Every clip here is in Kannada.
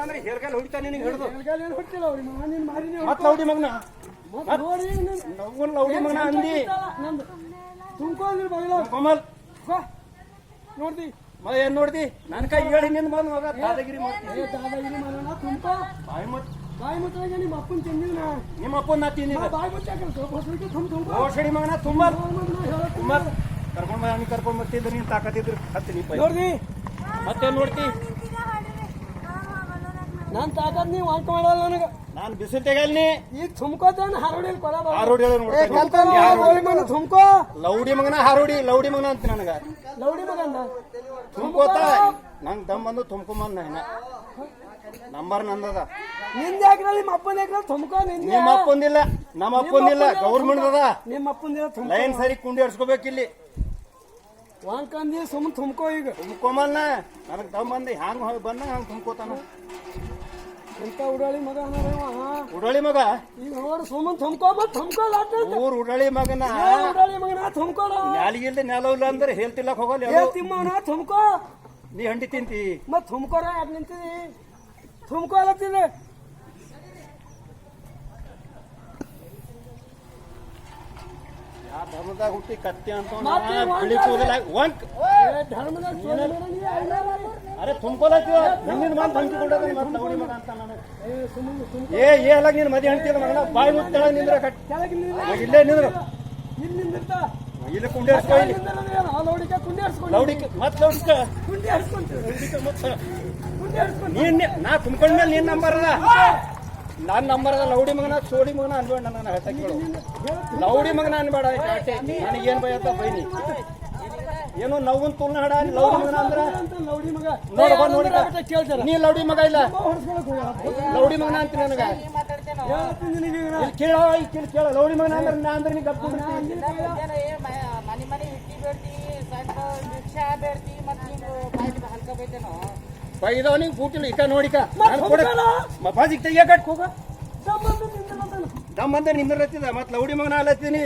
ಅಂದ್ರೆ ಹೇರ್ಗಾಲ್ ಹೊಡಿತಾನೆ ನಿನಗೆ ಹಿಡಿದು ಹೊಟ್ಟಿಲ್ಲ ಅವ್ರಿಗೆ ನೀನು ಮಾರಿನಿ ಮತ್ ಲೌಡಿ ಮಗನ ನೋಡಿ ಲೌಡಿ ಮಗನ ಅಂದಿ ನಂದು ತುಂಬ್ಕೊಂಡ್ರಿ ಬಗಲ ಕಮಲ್ ನೋಡ್ದಿ ಮಗ ಏನ್ ನೋಡ್ದಿ ನನ್ ಕೈ ಹೇಳಿ ನಿಂದ ಬಂದ್ ಮಗ ದಾದಾಗಿರಿ ಮಾಡ್ತೀನಿ ದಾದಾಗಿರಿ ಮಾಡೋಣ ತುಂಬ ಬಾಯಿ ಮುಟ್ಟಾಗ ನಿಮ್ಮ ಅಪ್ಪನ ತಿಂದಿಲ್ಲ ನಿಮ್ಮ ಅಪ್ಪನ ನಾ ತಿಂದಿದ್ದ ಬಾಯಿ ಮುಟ್ಟಾಕ ಓಷಡಿ ಮಗನ ತುಂಬ ಕರ್ಕೊಂಡ್ ಬರ್ತಿದ್ರು ನೀನ್ ತಾಕತ್ತಿದ್ರು ಹತ್ತಿ ನೀ ನೋಡ್ದಿ ಮತ್ತೇನ್ ನೋಡ್ತಿ ನಾನ್ ತಾಕತ್ ನೀವು ವಾಂಕ ಮಾಡಲ್ಲ ನನಗ ನಾನ್ ಬಿಸಿಲು ತೆಗಲ್ನಿ ಈಗ ತುಂಬ್ಕೋತಾನ ಹಾರೋಡಿಯಲ್ಲಿ ಕೊಡ ಹಾರೋಡಿ ತುಂಬ್ಕೋ ಲೌಡಿ ಮಗನ ಹಾರೋಡಿ ಲೌಡಿ ಮಗನ ಅಂತ ನನಗ ಲೌಡಿ ಮಗಂದ ತುಂಬ್ಕೋತ ನಂಗ್ ದಮ್ ಬಂದು ತುಂಬ್ಕೊಂಬಂದ ನಂಬರ್ ನಂದದ ನಿಂದ ಯಾಕ್ರ ನಿಮ್ಮ ಅಪ್ಪನ ಯಾಕ್ರ ತುಂಬ್ಕೋ ನಿಮ್ಮ ಅಪ್ಪಂದಿಲ್ಲ ನಮ್ಮ ಅಪ್ಪಂದಿಲ್ಲ ಗೌರ್ಮೆಂಟ್ ಅದ ನಿಮ್ಮ ಅಪ್ಪಂದಿಲ್ಲ ಲೈನ್ ಸರಿ ಕುಂಡಿ ಹಡ್ಸ್ಕೋಬೇಕಿಲ್ಲಿ ವಾಂಕಂದಿ ಸುಮ್ ತುಂಬ್ಕೋ ಈಗ ತುಂಬ್ಕೊಂಬನ್ನ ನನಗ್ ದಮ್ ಬಂದ ಹ್ಯಾಂಗ ಬಂದ ಹಂಗ ತುಂಬ್ಕೋತಾನ ಎಂತ ಉಡಾಳಿ ಮಗ ಉಡಾಳಿ ಮಗ ಈಗ ನೋಡಿ ಸುಮ್ಮನ್ ತುಂಬ್ಕೋಲ್ಲ ಊರ್ ಉಡಾಳಿ ಮಗನ ಉಡಾಳಿ ಮಗನ ತುಂಬ್ಕೋಣ ನ್ಯಾಲಿಗಿಲ್ದೆ ನೆಲ ಇಲ್ಲ ಅಂದ್ರೆ ಹೇಳ್ತಿಲ್ಲಕ್ ಹೋಗಲ್ಲ ತಿಮ್ಮವನ ತುಂಬ್ಕೋ ನೀ ಹಂಡಿ ತಿಂತಿ ಮತ್ ತುಂಬ್ಕೋರ ಯಾಕೆ ನಿಂತಿದಿ ತುಂಬ್ಕೋ ಅಲ್ಲತ್ತಿದೆ ಧರ್ಮದಾಗ ಹುಟ್ಟಿ ಕತ್ತಿ ಅಂತ ಬಿಳಿ ಕೂದಲ ಅರೆ ತುಂಬ್ಕೊಲತ್ತೀವ ನಿನ್ನಿಂದ ಬಂದು ಹಂಚಿಕೊಂಡ ಲೌಡಿ ಮಗ ಅಂತ ನನಗೆ ಏ ಅಲ್ಲ ನೀನ್ ಮದಿ ಹಂಟಿದ ಮಗನ ಬಾಯಿ ಮುಚ್ಚ ನಿಂದ್ರ ಇಲ್ಲೇ ನಿಂದ್ರು ಇಲ್ಲಿ ಕುಂಡಿ ಲೌಡಿಕೆ ಮತ್ ಲೌಡಿಕ ನೀನ್ ನಾ ತುಂಬ್ಕೊಂಡ್ಮೇಲೆ ನಿನ್ ನಂಬರ್ ಅದ ನಾನ್ ನಂಬರ್ ಅದ ಲೌಡಿ ಮಗನ ಸೋಡಿ ಮಗನ ಅನ್ಬೇಡ ನನ್ನ ಹೇಳ್ತಾಕಿಗಳು ಲೌಡಿ ಮಗನ ಅನ್ಬೇಡ ನನಗೆ ಏನ್ ಭಯ ಬೈನಿ ಏನೋ ನವ್ವನ್ ತುಲ್ನ ಹಡ ಲೌಡಿ ಮಗನ ಅಂದ್ರ ನೋಡಿ ನೀ ಲೌಡಿ ಮಗ ಇಲ್ಲ ಲೌಡಿ ಮಗನ ಅಂತ ನನಗ ಕೇಳ ಕೇಳ ಲೌಡಿ ಮಗನ ಅಂದ್ರೆ ನಾ ಅಂದ್ರೆ ನೀ ಗಪ್ಪ ಬೈದವನಿಗೆ ಬೂಟಿಲ್ಲ ಇಕ ನೋಡಿಕ ಬಾಜಿಗೆ ತೆಗಿಯಕಟ್ ಹೋಗ ದಮ್ ಅಂದ್ರೆ ನಿಂದಿರತ್ತಿದ ಮತ್ ಲೌಡಿ ಮಗನ ಅಲ್ಲತ್ತೀನಿ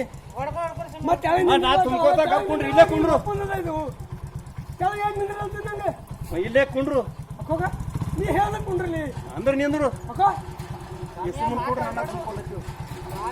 ನಾ ತುಂಬ್ಕೋತ ಕಪ್ಕೊಂಡ್ರಿ ಇಲ್ಲೇ ಕುಂಡ್ರು ಇಲ್ಲೇ ಕುಂಡ್ರು ನೀ ಹೇಳ ಕುಂಡ್ರಿ ಅಂದ್ರೆ ನಿಂದ್ರು ಸುಮ್ಮನೆ ಕೊಡ್ರಿ